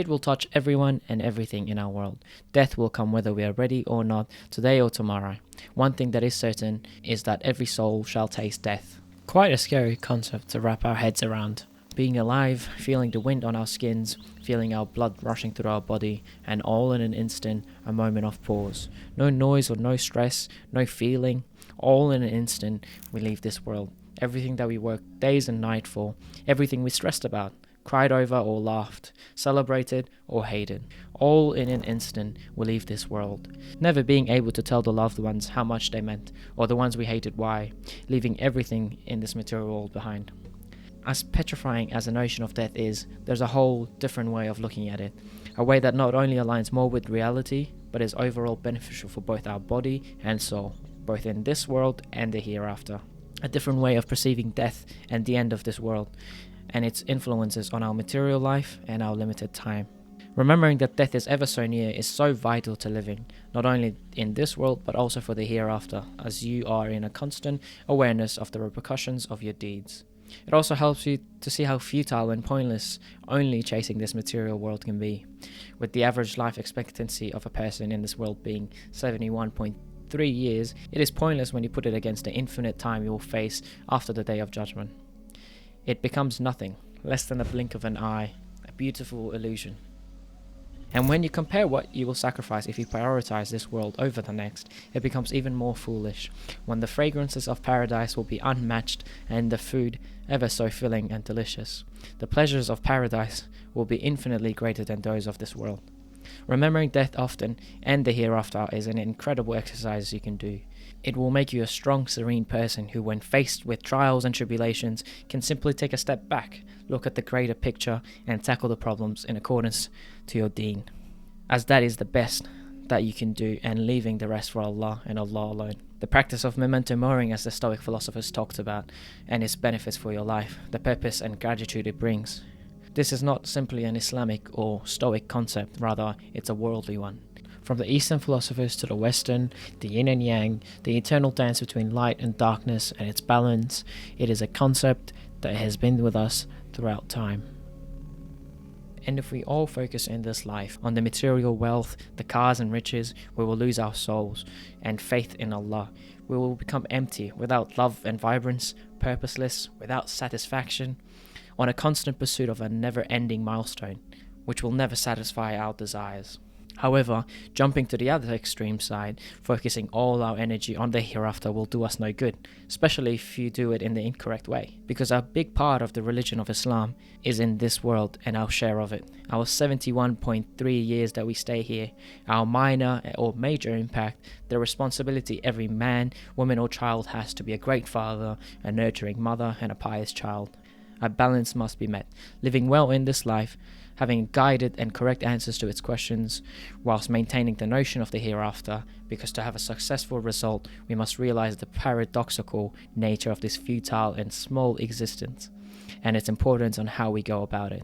It will touch everyone and everything in our world. Death will come whether we are ready or not, today or tomorrow. One thing that is certain is that every soul shall taste death. Quite a scary concept to wrap our heads around. Being alive, feeling the wind on our skins, feeling our blood rushing through our body, and all in an instant, a moment of pause. No noise or no stress, no feeling. All in an instant, we leave this world. Everything that we worked days and night for, everything we stressed about, cried over or laughed, celebrated or hated. All in an instant, we leave this world. Never being able to tell the loved ones how much they meant, or the ones we hated why, leaving everything in this material world behind. As petrifying as the notion of death is, there's a whole different way of looking at it. A way that not only aligns more with reality, but is overall beneficial for both our body and soul, both in this world and the hereafter. A different way of perceiving death and the end of this world, and its influences on our material life and our limited time. Remembering that death is ever so near is so vital to living, not only in this world but also for the hereafter, as you are in a constant awareness of the repercussions of your deeds. It also helps you to see how futile and pointless only chasing this material world can be, with the average life expectancy of a person in this world being 71.3 years. It is pointless when you put it against the infinite time you will face after the day of judgment. It becomes nothing, less than a blink of an eye, a beautiful illusion. And when you compare what you will sacrifice if you prioritize this world over the next, it becomes even more foolish, when the fragrances of paradise will be unmatched and the food ever so filling and delicious. The pleasures of paradise will be infinitely greater than those of this world. Remembering death often and the hereafter is an incredible exercise you can do. It will make you a strong, serene person who, when faced with trials and tribulations, can simply take a step back, look at the greater picture, and tackle the problems in accordance to your deen, as that is the best that you can do, and leaving the rest for Allah and Allah alone. The practice of memento mori, as the Stoic philosophers talked about, and its benefits for your life, the purpose and gratitude it brings. This is not simply an Islamic or Stoic concept, rather it's a worldly one. From the Eastern philosophers to the Western, the yin and yang, the eternal dance between light and darkness and its balance, it is a concept that has been with us throughout time. And if we all focus in this life on the material wealth, the cars and riches, we will lose our souls and faith in Allah. We will become empty, without love and vibrance, purposeless, without satisfaction, on a constant pursuit of a never-ending milestone, which will never satisfy our desires. However, jumping to the other extreme side, focusing all our energy on the hereafter will do us no good, especially if you do it in the incorrect way, because a big part of the religion of Islam is in this world and our share of it. Our 71.3 years that we stay here, our minor or major impact, the responsibility every man, woman or child has to be a great father, a nurturing mother and a pious child. A balance must be met, living well in this life, having guided and correct answers to its questions, whilst maintaining the notion of the hereafter, because to have a successful result, we must realize the paradoxical nature of this futile and small existence, and its importance on how we go about it.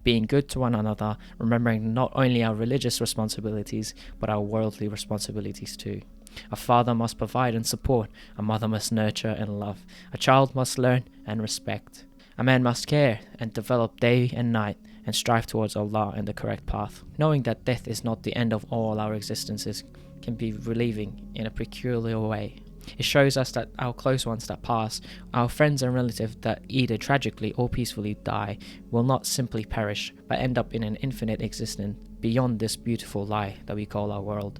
Being good to one another, remembering not only our religious responsibilities, but our worldly responsibilities too. A father must provide and support, a mother must nurture and love, a child must learn and respect. A man must care and develop day and night and strive towards Allah and the correct path. Knowing that death is not the end of all our existences can be relieving in a peculiar way. It shows us that our close ones that pass, our friends and relatives that either tragically or peacefully die, will not simply perish, but end up in an infinite existence beyond this beautiful lie that we call our world.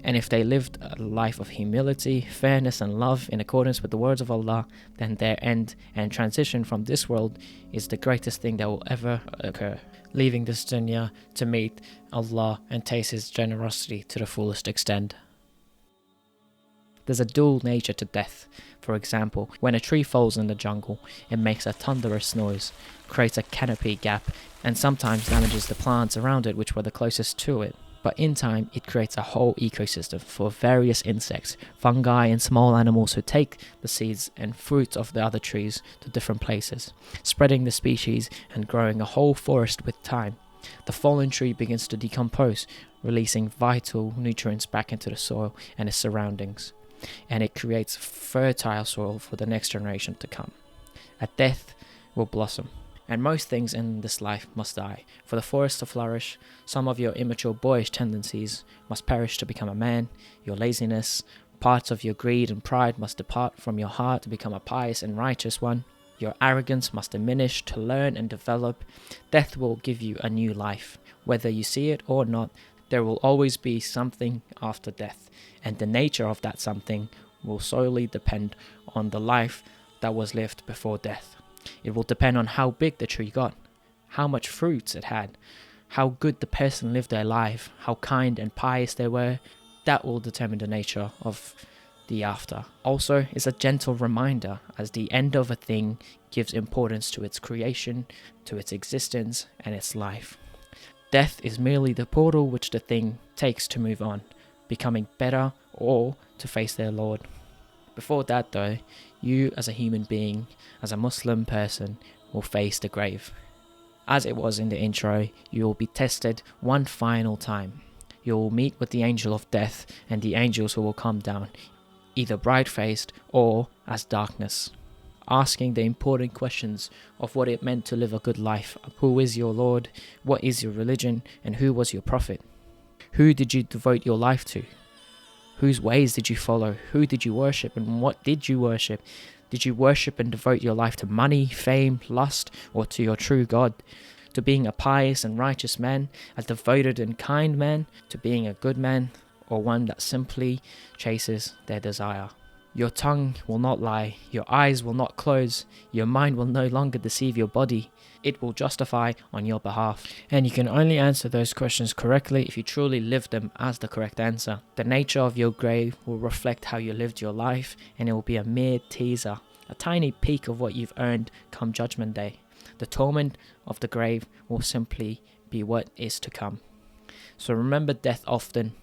And if they lived a life of humility, fairness and love in accordance with the words of Allah, then their end and transition from this world is the greatest thing that will ever occur, leaving this dunya to meet Allah and taste His generosity to the fullest extent. There's a dual nature to death. For example, when a tree falls in the jungle, it makes a thunderous noise, creates a canopy gap, and sometimes damages the plants around it which were the closest to it. But in time, it creates a whole ecosystem for various insects, fungi and small animals who take the seeds and fruits of the other trees to different places, spreading the species and growing a whole forest with time. The fallen tree begins to decompose, releasing vital nutrients back into the soil and its surroundings, and it creates fertile soil for the next generation to come. At death will blossom, And most things in this life must die. For the forest to flourish, some of your immature boyish tendencies must perish to become a man. Your laziness, parts of your greed and pride must depart from your heart to become a pious and righteous one. Your arrogance must diminish to learn and develop. Death will give you a new life. Whether you see it or not, there will always be something after death, and the nature of that something will solely depend on the life that was lived before death. It will depend on how big the tree got, how much fruits it had, how good the person lived their life, how kind and pious they were. That will determine the nature of the after. Also, it's a gentle reminder, as the end of a thing gives importance to its creation, to its existence, and its life. Death is merely the portal which the thing takes to move on, becoming better or to face their Lord. Before that though, you as a human being, as a Muslim person, will face the grave. As it was in the intro, you will be tested one final time. You will meet with the angel of death and the angels who will come down, either bright-faced or as darkness, asking the important questions of what it meant to live a good life. Who is your Lord? What is your religion? And who was your prophet? Who did you devote your life to? Whose ways did you follow? Who did you worship and what did you worship? Did you worship and devote your life to money, fame, lust, or to your true God? To being a pious and righteous man, a devoted and kind man, to being a good man, or one that simply chases their desire? Your tongue will not lie, your eyes will not close, your mind will no longer deceive your body. It will justify on your behalf. And you can only answer those questions correctly if you truly live them as the correct answer. The nature of your grave will reflect how you lived your life, and it will be a mere teaser, a tiny peek of what you've earned come Judgment Day. The torment of the grave will simply be what is to come. So remember death often.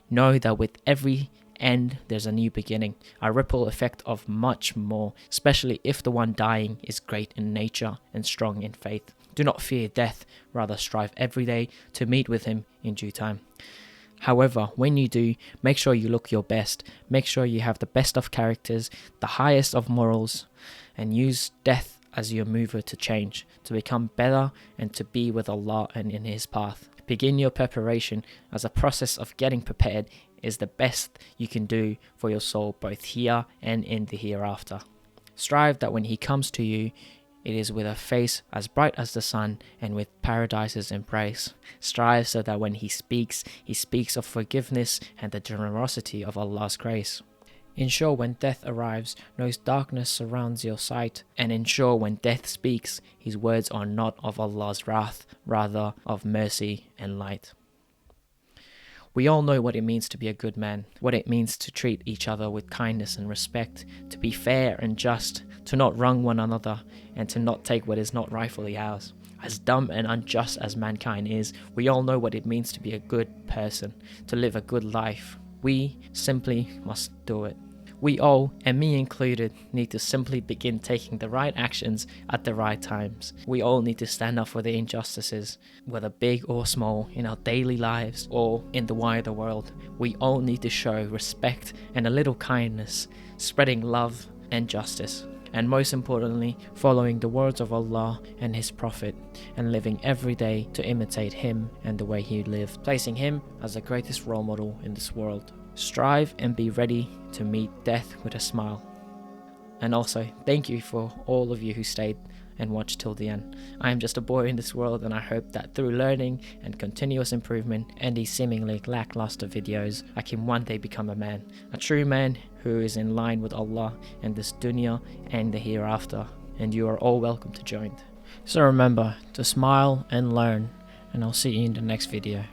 Know that with every end there's a new beginning, a ripple effect of much more, especially if the one dying is great in nature and strong in faith. Do not fear death, rather strive every day to meet with him in due time. However, when you do, make sure you look your best, make sure you have the best of characters, the highest of morals, and use death as your mover to change, to become better and to be with Allah and in his path. Begin your preparation, as a process of getting prepared is the best you can do for your soul both here and in the hereafter. Strive that when he comes to you, it is with a face as bright as the sun and with paradise's embrace. Strive so that when he speaks of forgiveness and the generosity of Allah's grace. Ensure when death arrives, no darkness surrounds your sight, and ensure when death speaks, his words are not of Allah's wrath, rather of mercy and light. We all know what it means to be a good man, what it means to treat each other with kindness and respect, to be fair and just, to not wrong one another, and to not take what is not rightfully ours. As dumb and unjust as mankind is, we all know what it means to be a good person, to live a good life. We simply must do it. We all, and me included, need to simply begin taking the right actions at the right times. We all need to stand up for the injustices, whether big or small, in our daily lives or in the wider world. We all need to show respect and a little kindness, spreading love and justice. And most importantly, following the words of Allah and His Prophet, and living every day to imitate Him and the way He lived, placing Him as the greatest role model in this world. Strive and be ready to meet death with a smile. And also, thank you for all of you who stayed and watched till the end. I am just a boy in this world, and I hope that through learning and continuous improvement and these seemingly lackluster videos, I can one day become a man, a true man who is in line with Allah and this dunya and the hereafter, and you are all welcome to join. So remember to smile and learn, and I'll see you in the next video.